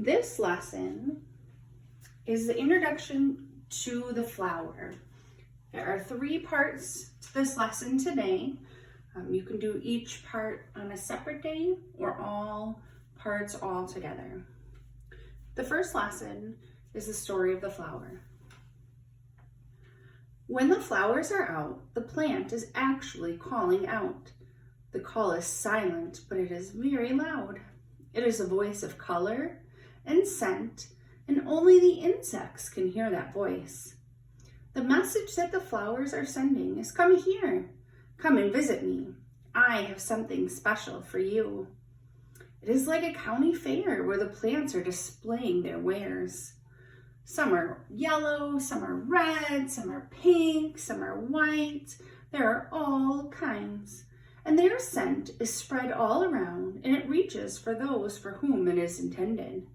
This lesson is the introduction to the flower. There are 3 parts to this lesson today. You can do each part on a separate day or all parts all together. The first lesson is the story of the flower. When the flowers are out, the plant is actually calling out. The call is silent, but it is very loud. It is a voice of color and scent, and only the insects can hear that voice. The message that the flowers are sending is, come here, come and visit me. I have something special for you. It is like a county fair where the plants are displaying their wares. Some are yellow, some are red, some are pink, some are white. There are all kinds. And their scent is spread all around, and it reaches for those for whom it is intended.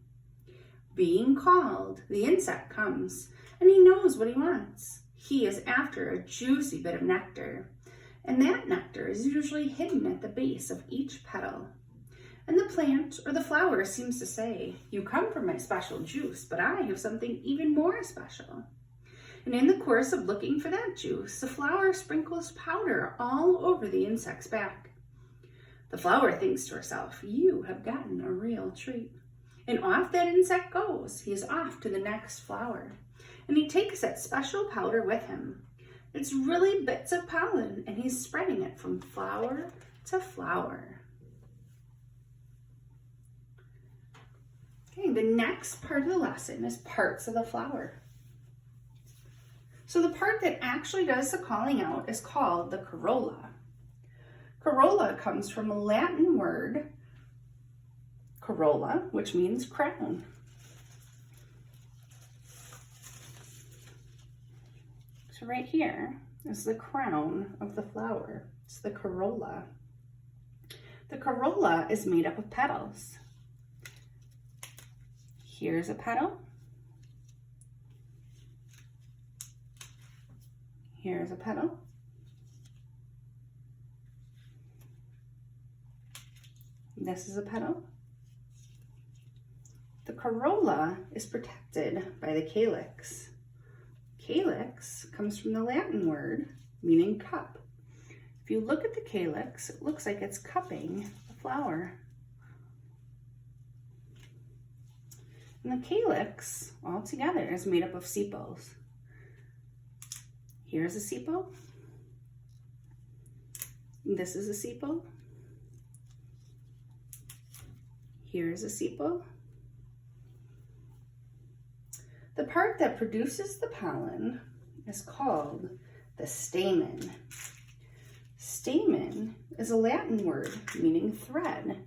Being called, the insect comes, and he knows what he wants. He is after a juicy bit of nectar, and that nectar is usually hidden at the base of each petal. And the plant or the flower seems to say, you come for my special juice, but I have something even more special. And in the course of looking for that juice, the flower sprinkles powder all over the insect's back. The flower thinks to herself, you have gotten a real treat. And off that insect goes. He is off to the next flower. And he takes that special powder with him. It's really bits of pollen, and he's spreading it from flower to flower. Okay, the next part of the lesson is parts of the flower. So the part that actually does the calling out is called the corolla. Corolla comes from a Latin word, corolla, which means crown. So right here is the crown of the flower. It's the corolla. The corolla is made up of petals. Here's a petal. Here's a petal. This is a petal. The corolla is protected by the calyx. Calyx comes from the Latin word meaning cup. If you look at the calyx, it looks like it's cupping the flower. And the calyx altogether is made up of sepals. Here's a sepal. This is a sepal. Here's a sepal. The part that produces the pollen is called the stamen. Stamen is a Latin word meaning thread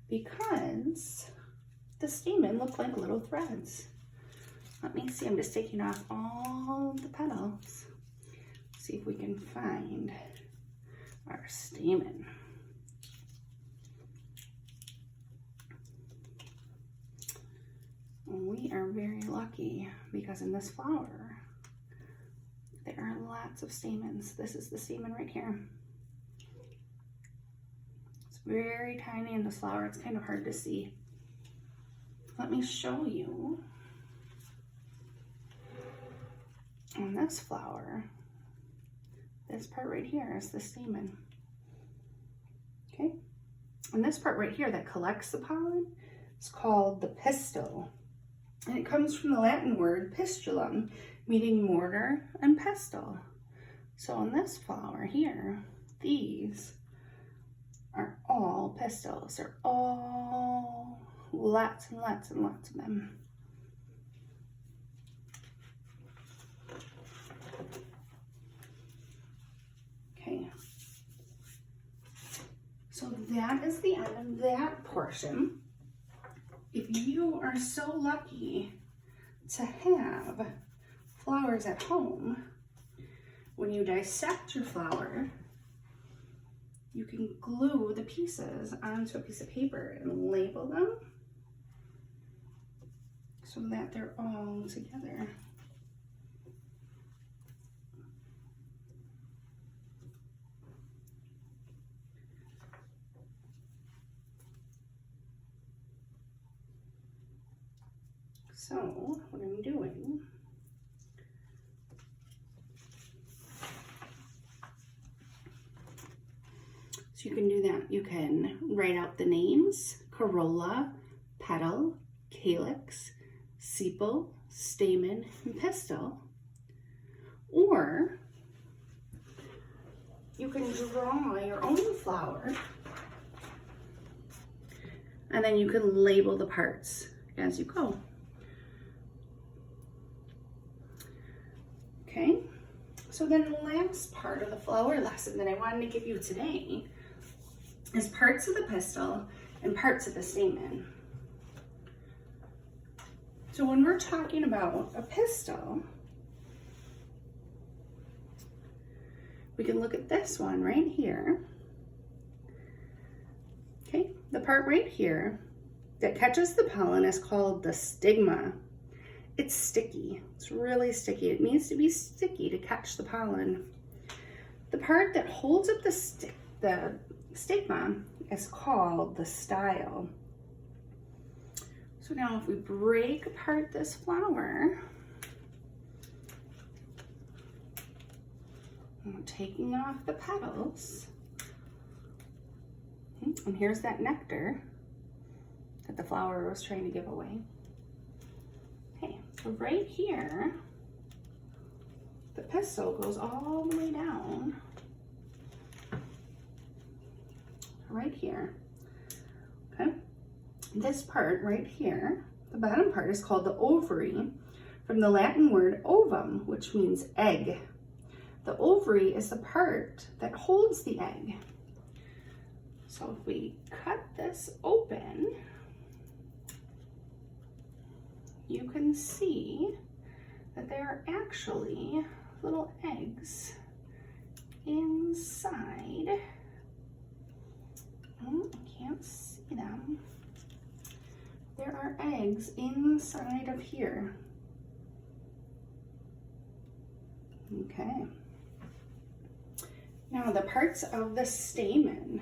because the stamen look like little threads. Let me see, I'm just taking off all the petals. See if we can find our stamen. We are very lucky because in this flower, there are lots of stamens. This is the stamen right here. It's very tiny in this flower. It's kind of hard to see. Let me show you. On this flower, this part right here is the stamen. Okay? And this part right here that collects the pollen is called the pistil. And it comes from the Latin word pistulum, meaning mortar and pestle. So on this flower here, these are all pistils. They're all lots and lots and lots of them. Okay. So that is the end of that portion. If you are so lucky to have flowers at home, when you dissect your flower, you can glue the pieces onto a piece of paper and label them so that they're all together. So what I'm doing, so you can do that. You can write out the names: corolla, petal, calyx, sepal, stamen, and pistil. Or you can draw your own flower, and then you can label the parts as you go. Okay, so then the last part of the flower lesson that I wanted to give you today is parts of the pistil and parts of the stamen. So when we're talking about a pistil, we can look at this one right here. Okay, the part right here that catches the pollen is called the stigma. It's sticky, it's really sticky. It needs to be sticky to catch the pollen. The part that holds up the stigma is called the style. So now if we break apart this flower, I'm taking off the petals, and here's that nectar that the flower was trying to give away. Okay, so right here, the pistil goes all the way down, right here, okay? This part right here, the bottom part, is called the ovary, from the Latin word ovum, which means egg. The ovary is the part that holds the egg. So if we cut this open, you can see that there are actually little eggs inside. Oh, I can't see them. There are eggs inside of here. Okay. Now the parts of the stamen.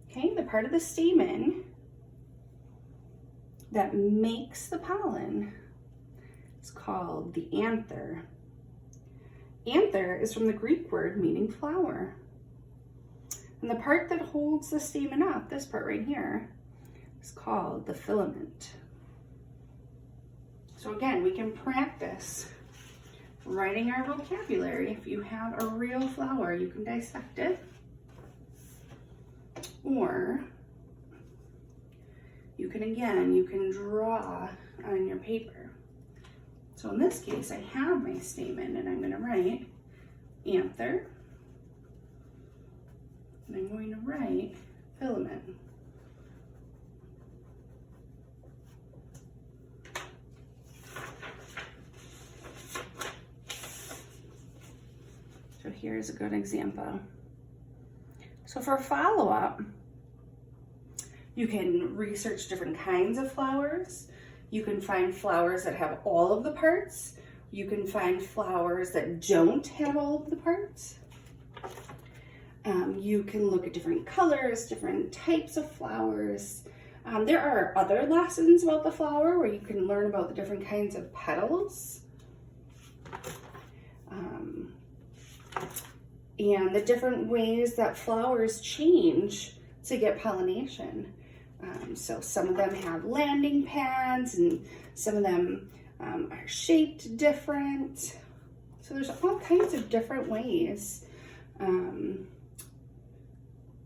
Okay, the part of the stamen that makes the pollen is called the anther. Anther is from the Greek word meaning flower. And the part that holds the stamen up, this part right here, is called the filament. So again, we can practice writing our vocabulary. If you have a real flower, you can dissect it, or you can draw on your paper. So in this case, I have my stamen, and I'm going to write anther, and I'm going to write filament. So here's a good example. So for follow-up, you can research different kinds of flowers. You can find flowers that have all of the parts. You can find flowers that don't have all of the parts. You can look at different colors, different types of flowers. There are other lessons about the flower where you can learn about the different kinds of petals. And the different ways that flowers change to get pollination. So some of them have landing pads, and some of them are shaped different. So there's all kinds of different ways. And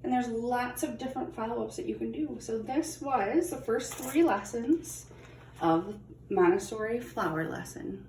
there's lots of different follow-ups that you can do. So this was the first 3 lessons of Montessori flower lesson.